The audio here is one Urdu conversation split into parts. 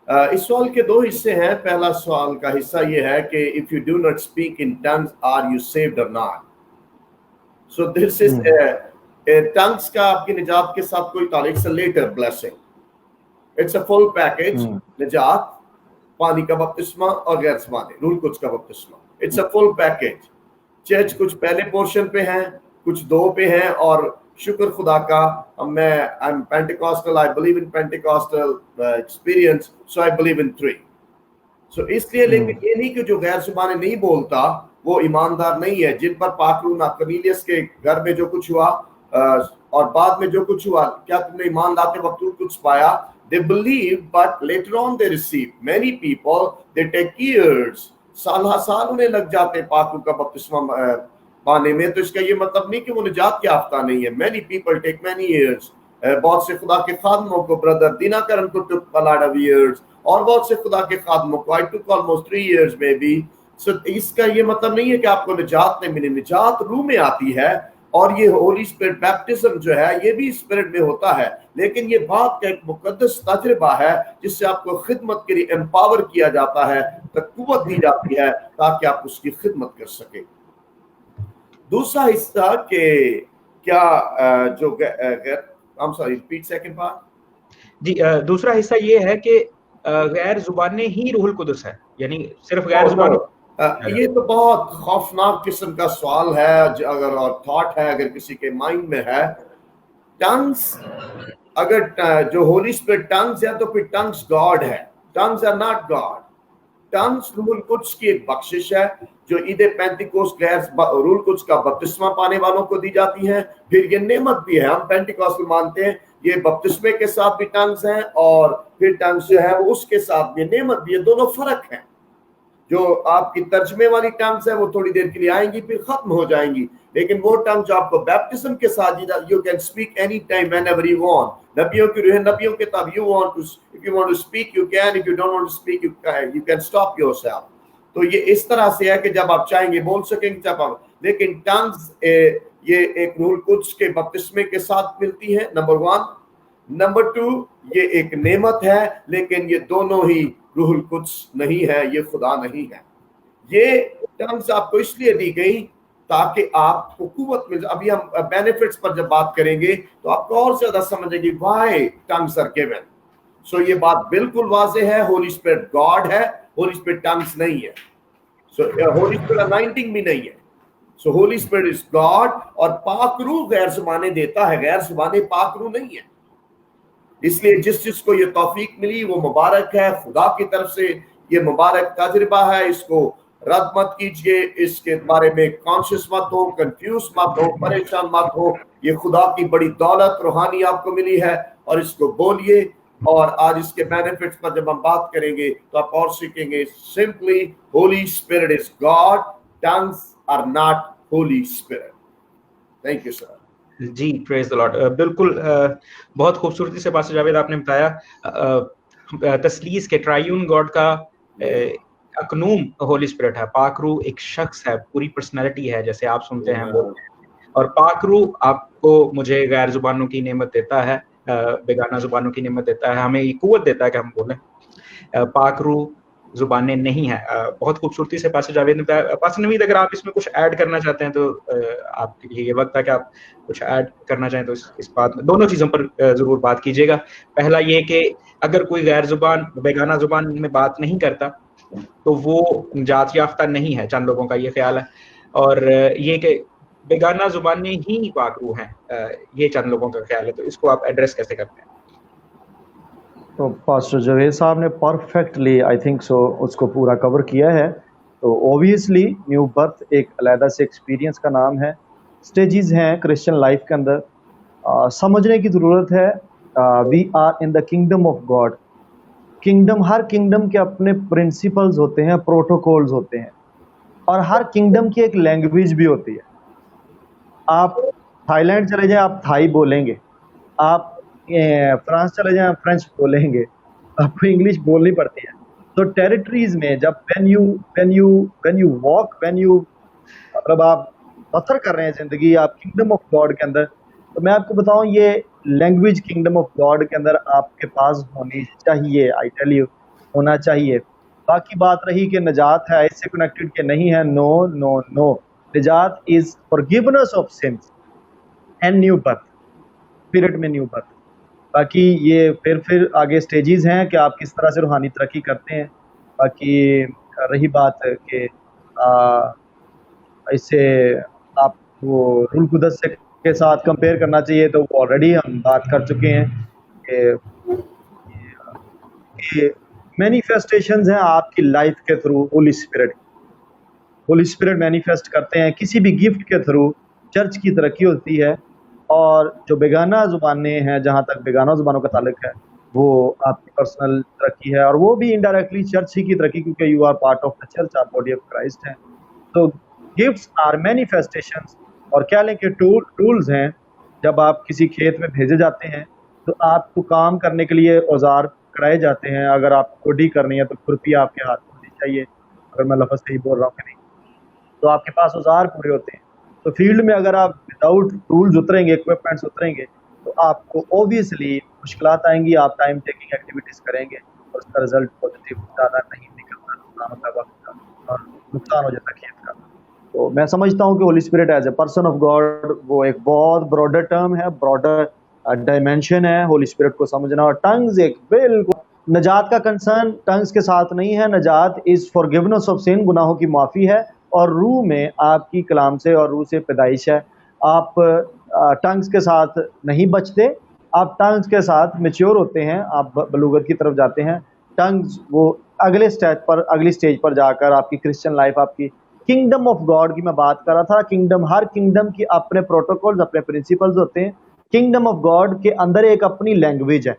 اس سوال کے دو حصے ہیں. پہلا سوال کا حصہ یہ ہے کہ if you do not speak in tongues are you saved or not. So this is tongues کا آپ کی نجات کے ساتھ کوئی تعلق سے later blessing. It's a full package. نجات, پانی کا بپتسمہ اور غیر زبانی, روح القدس کا بپتسمہ. It's a full package. Church کچھ پہلے پورشن پہ ہیں, کچھ دو پہ ہیں, اور شکر خدا کا میں I'm Pentecostal, I believe in Pentecostal experience, so I believe in 3. So اس لیے لیکن یہ نہیں کہ جو غیر زبانیں نہیں بولتا وہ ایماندار نہیں ہے. جن پر پاک روح قرنیلیس کے گھر میں جو کچھ ہوا اور بعد میں جو کچھ ہوا, کیا تم نے ایمان لاتے وقت کچھ پایا؟ They believe but later on they receive. Many people they take years, سال انہیں لگ جاتے ہیں پاک روح کا بپتسمہ پانے میں. تو اس کا یہ مطلب نہیں کہ وہ نجات یافتہ نہیں ہے. Many people take many years. بہت سے خدا کے خادموں کو, برادر دینا کرن کو took a lot of years, اور بہت سے خدا کے خادموں کو I took almost 3 years maybe. So اس کا یہ مطلب نہیں ہے کہ آپ کو نجات نہیں ملی. نجات روح میں آتی ہے, اور یہ ہولی اسپرٹ بیپٹزم جو ہے یہ بھی اسپرٹ میں ہوتا ہے, لیکن یہ بات کا ایک مقدس تجربہ ہے جس سے آپ کو خدمت کے لیے امپاور کیا جاتا ہے, قوت دی جاتی ہے تاکہ آپ اس کی خدمت کر سکیں. دوسرا حصہ کہ کیا جو ریپیٹ سیکنڈ پارٹ. جی دوسرا حصہ یہ ہے کہ غیر زبانیں ہی روح القدس ہے, یعنی صرف غیر زبان. یہ تو بہت خوفناک قسم کا سوال ہے اگر, اور تھاٹ ہے اگر کسی کے مائنڈ میں ہے. ٹنگز, اگر جو ہولی اسپرٹ ٹنگز ہے تو پھر ٹنگز گاڈ ہے. ٹنگز آر ناٹ گاڈ. ٹنگز روح القدس کی ایک بخشش ہے جو عید پینتیکوسٹ روح القدس کا بپتسمہ پانے والوں کو دی جاتی ہے. پھر یہ نعمت بھی ہے. ہم پینتیکوسٹ مانتے ہیں یہ بپتسمے کے ساتھ بھی ٹنگز ہیں, اور پھر ٹنگز جو ہے وہ اس کے ساتھ بھی نعمت بھی ہے. دونوں فرق ہیں. جو آپ کی ترجمے والی ٹنگز ہیں وہ تھوڑی دیر کے لیے آئیں گی پھر ختم ہو جائیں گی, لیکن وہ ٹنگ جو آپ کو بیپٹزم کے ساتھ you can speak anytime whenever you want. نبیوں کی روح, نبیوں کے تب you want to, if you want to speak you can, if you don't want to speak you can stop yourself. تو یہ اس طرح سے ہے کہ جب آپ چاہیں گے بول سکیں گے جب آپ, لیکن ٹنگز یہ ایک روح القدس کے بپتسمے کے ساتھ ملتی ہے, نمبر 1. نمبر 2, یہ ایک نعمت ہے, لیکن یہ دونوں ہی روح القدس نہیں ہے, یہ خدا نہیں ہے. یہ ٹنگز آپ کو اس لیے دی گئی تاکہ آپ کو قوت مل. ابھی ہم بینیفٹس پر جب بات کریں گے تو آپ کو اور زیادہ سمجھیں گے وائی ٹنگز آر گیون. سو یہ بات بالکل واضح ہے, ہولی اسپرٹ گاڈ ہے, ہولی اسپرٹ ٹنگز نہیں ہے. سو ہولی اسپرٹ انائنٹنگ بھی نہیں ہے. سو ہولی اسپرٹ از گاڈ, اور پاک روح غیر زبانیں دیتا ہے, غیر زبانیں پاک روح نہیں ہے. اس لیے جس کو یہ توفیق ملی وہ مبارک ہے, خدا کی طرف سے یہ مبارک تجربہ ہے. اس کو رد مت کیجئے, اس کے بارے میں کانشیس مت ہو, کنفیوز مت ہو, پریشان مت ہو. یہ خدا کی بڑی دولت روحانی آپ کو ملی ہے, اور اس کو بولیے. اور آج اس کے بینیفٹس پر جب ہم بات کریں گے تو آپ اور سیکھیں گے. Simply Holy Spirit is God, tongues are not Holy Spirit. Thank you sir. جی پریز دی لارڈ. بالکل بہت خوبصورتی سے پاسٹر جاوید آپ نے بتایا تثلیث کے ٹرائیون گاڈ کا اکنوم ہولی اسپرٹ ہے. پاک روح ایک شخص ہے, پوری پرسنالٹی ہے جیسے آپ سنتے ہیں, اور پاک روح آپ کو مجھے غیر زبانوں کی نعمت دیتا ہے, بیگانہ زبانوں کی نعمت دیتا ہے, ہمیں یہ قوت دیتا ہے کہ ہم بولیں. پاک روح زبانیں نہیں ہیں. بہت خوبصورتی سے پاسٹر جاوید نے بتایا. پاسٹر نوید اگر آپ اس میں کچھ ایڈ کرنا چاہتے ہیں تو آپ کے لیے یہ وقت ہے کہ آپ کچھ ایڈ کرنا چاہیں تو اس بات میں دونوں چیزوں پر ضرور بات کیجیے گا. پہلا یہ کہ اگر کوئی غیر زبان بیگانہ زبان میں بات نہیں کرتا تو وہ نجات یافتہ نہیں ہے, چند لوگوں کا یہ خیال ہے. اور یہ کہ بیگانہ زبانیں ہی پاک روح ہیں, یہ چند لوگوں کا خیال ہے. تو اس کو آپ ایڈریس کیسے کرتے ہیں؟ تو پاسٹر جاوید صاحب نے پرفیکٹلی آئی تھنک سو اس کو پورا کور کیا ہے. تو اوبیسلی نیو برتھ ایک علیحدہ سے ایکسپیرینس کا نام ہے, سٹیجز ہیں کرسچن لائف کے اندر. سمجھنے کی ضرورت ہے we are in the kingdom of God. Kingdom, ہر کنگڈم کے اپنے پرنسپلز ہوتے ہیں, پروٹوکولز ہوتے ہیں, اور ہر کنگڈم کی ایک لینگویج بھی ہوتی ہے. آپ تھائی لینڈ چلے جائیں آپ تھائی بولیں گے, آپ فرانس چلے جائیں آپ فرینچ بولیں گے, آپ کو انگلش بولنی پڑتی ہے. تو ٹیریٹریز میں جب وین یو واک, مطلب آپ سفر کر رہے ہیں زندگی آپ کنگڈم آف گاڈ کے اندر, تو میں آپ کو بتاؤں یہ لینگویج کنگڈم آف گاڈ کے اندر آپ کے پاس ہونی چاہیے. آئی ٹیل یو ہونا چاہیے. باقی بات رہی کہ نجات ہے اس سے کنیکٹڈ کہ نہیں ہے, نو نو نو, نجات از forgiveness of sins and new birth, spirit میں نیو برتھ. باقی یہ پھر آگے سٹیجز ہیں کہ آپ کس طرح سے روحانی ترقی کرتے ہیں. باقی رہی بات کہ اس سے آپ وہ روح القدس کے ساتھ کمپیئر کرنا چاہیے, تو وہ آلریڈی ہم بات کر چکے ہیں کہ مینیفیسٹیشنز ہیں آپ کی لائف کے تھرو. ہولی اسپرٹ مینیفیسٹ کرتے ہیں کسی بھی گفٹ کے تھرو. چرچ کی ترقی ہوتی ہے, اور جو بیگانہ زبانیں ہیں, جہاں تک بیگانہ زبانوں کا تعلق ہے, وہ آپ کی پرسنل ترقی ہے, اور وہ بھی انڈائریکٹلی چرچ ہی کی ترقی, کیونکہ you are part of the church, آپ باڈی آف کرائسٹ ہیں. تو گفٹس آر مینیفیسٹیشنز, اور کیا لیں کہ ٹولز ہیں. جب آپ کسی کھیت میں بھیجے جاتے ہیں تو آپ کو کام کرنے کے لیے اوزار کرائے جاتے ہیں. اگر آپ کوڈی کرنی ہے تو کھرپی آپ کے ہاتھ میں ہونی چاہیے, اگر میں لفظ صحیح بول رہا ہوں کہ نہیں. تو آپ کے پاس اوزار پورے ہوتے ہیں. تو فیلڈ میں اگر آپ وداؤٹ ٹولز اتریں گے, اکوپمنٹس اتریں گے, تو آپ کو اوبیسلی مشکلات آئیں گی. آپ ٹائم ٹیکنگ ایکٹیویٹیز کریں گے اور اس کا رزلٹ پازیٹیو زیادہ نہیں نکلتا, نقصان ہوتا ہے وقت کا اور نقصان ہو جاتا ہے کھیت کا. تو میں سمجھتا ہوں کہ Holy Spirit is a person of God وہ ایک بہت براڈر ٹرم ہے, براڈر ڈائمینشن ہے ہولی اسپرٹ کو سمجھنا. اور ٹنگز ایک بالکل, نجات کا کنسرن ٹنگز کے ساتھ نہیں ہے. نجات از فارگیونیس آف سن, گناہوں کی معافی ہے, اور روح میں آپ کی کلام سے اور روح سے پیدائش ہے. آپ ٹنگز کے ساتھ نہیں بچتے, آپ ٹنگز کے ساتھ میچیور ہوتے ہیں, آپ بلوغت کی طرف جاتے ہیں. ٹنگز وہ اگلی سٹیج پر جا کر آپ کی کرسچن لائف, آپ کی کنگڈم آف گاڈ کی میں بات کر رہا تھا. کنگڈم, ہر کنگڈم کی اپنے پروٹوکولز, اپنے پرنسپلز ہوتے ہیں. کنگڈم آف گاڈ کے اندر ایک اپنی لینگویج ہے.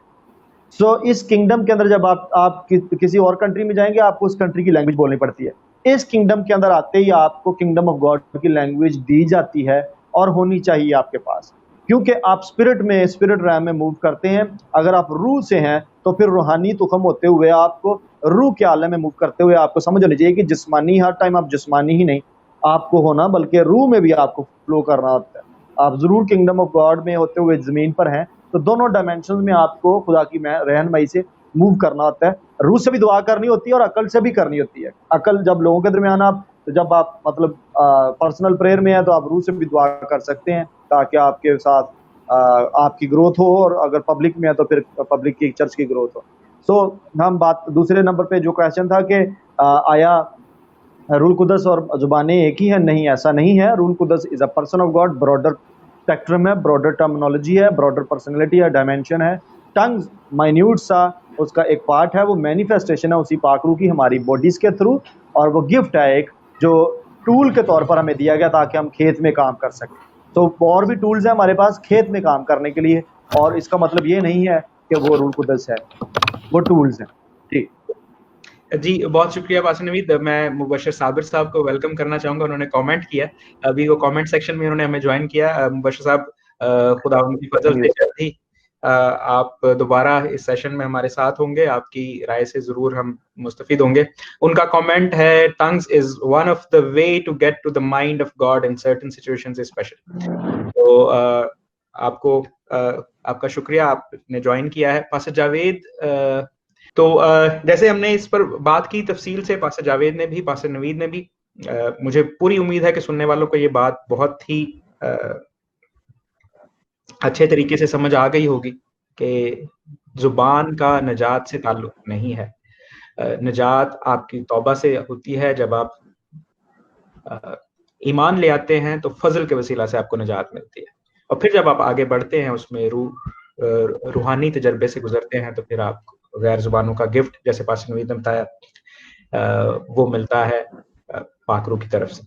سو اس کنگڈم کے اندر جب آپ کسی اور کنٹری میں جائیں گے, آپ کو اس کنٹری کی لینگویج بولنی پڑتی ہے. اس کنگڈم کے اندر آتے ہی آپ کو کنگڈم آف گاڈ کی لینگویج دی جاتی ہے, اور ہونی چاہیے آپ کے پاس, کیونکہ آپ اسپرٹ ریم میں موو کرتے ہیں. اگر آپ روح سے ہیں تو پھر روحانی تخم ہوتے ہوئے آپ کو روح کے عالم میں موو کرتے ہوئے آپ کو سمجھ ہونی چاہیے کہ جسمانی, ہر ٹائم آپ جسمانی ہی نہیں آپ کو ہونا, بلکہ روح میں بھی آپ کو فلو کرنا ہوتا ہے. آپ ضرور کنگڈم آف گاڈ میں ہوتے ہوئے زمین پر ہیں, تو دونوں ڈائمینشنز میں آپ کو خدا کی رہنمائی سے موو کرنا ہوتا ہے. روح سے بھی دعا کرنی ہوتی ہے اور عقل سے بھی کرنی ہوتی ہے. عقل جب لوگوں کے درمیان جب آپ مطلب پرسنل پریئر میں ہیں تو آپ روح سے بھی دعا کر سکتے ہیں, تاکہ آپ کے ساتھ آپ کی گروتھ ہو, اور اگر پبلک میں ہے تو پھر پبلک کی, چرچ کی گروتھ ہو. سو ہم بات دوسرے نمبر پہ جو کویشچن تھا کہ آیا روح القدس اور زبانیں ایک ہی ہیں, نہیں, ایسا نہیں ہے. روح القدس is a person of God, broader spectrum ہے, براڈر ٹرمنالوجی ہے, براڈر پرسنالٹی ہے, ڈائمینشن ہے. ٹنگز مائنیوٹ سا اس کا ایک پارٹ ہے, وہ مینیفیسٹیشن ہے اسی پاک روح کی ہماری باڈیز کے تھرو, اور وہ گفٹ ہے ایک جو ٹول کے طور پر ہمیں دیا گیا تاکہ ہم کھیت میں کام کر سکیں. تو اور بھی ٹولز ہیں ہمارے پاس کھیت میں کام کرنے کے لیے, اور اس کا مطلب یہ نہیں ہے کہ وہ روح القدس ہے, وہ ٹولز ہیں. ٹھیک جی, بہت شکریہ پاسٹر نوید. میں مبشر صابر صاحب کو ویلکم کرنا چاہوں گا. انہوں نے کامنٹ کیا, ابھی وہ کامنٹ سیکشن میں انہوں نے ہمیں جوائن کیا. مبشر صاحب, خدا ان کی فضل سے جلد ہی آپ دوبارہ اس سیشن میں ہمارے ساتھ ہوں گے. آپ کی رائے سے ضرور ہم مستفید ہوں گے. ان کا کامنٹ ہے, tongues is one of the way to get to the mind of God in certain situations special. تو آپ کو آپ کا شکریہ, آپ نے جوائن کیا ہے. پاسٹر جاوید, تو جیسے ہم نے اس پر بات کی تفصیل سے, پاسٹر جاوید نے بھی, پاسٹر نوید نے بھی, مجھے پوری امید ہے کہ سننے والوں کو یہ بات بہت ہی اچھے طریقے سے سمجھ آ گئی ہوگی کہ زبان کا نجات سے تعلق نہیں ہے. نجات آپ کی توبہ سے ہوتی ہے. جب آپ ایمان لے آتے ہیں تو فضل کے وسیلہ سے آپ کو نجات ملتی ہے, اور پھر جب آپ آگے بڑھتے ہیں اس میں روحانی تجربے سے گزرتے ہیں, تو پھر آپ غیر زبانوں کا گفٹ, جیسے پاسٹر نوید نے بتایا, وہ ملتا ہے پاک روح کی طرف سے.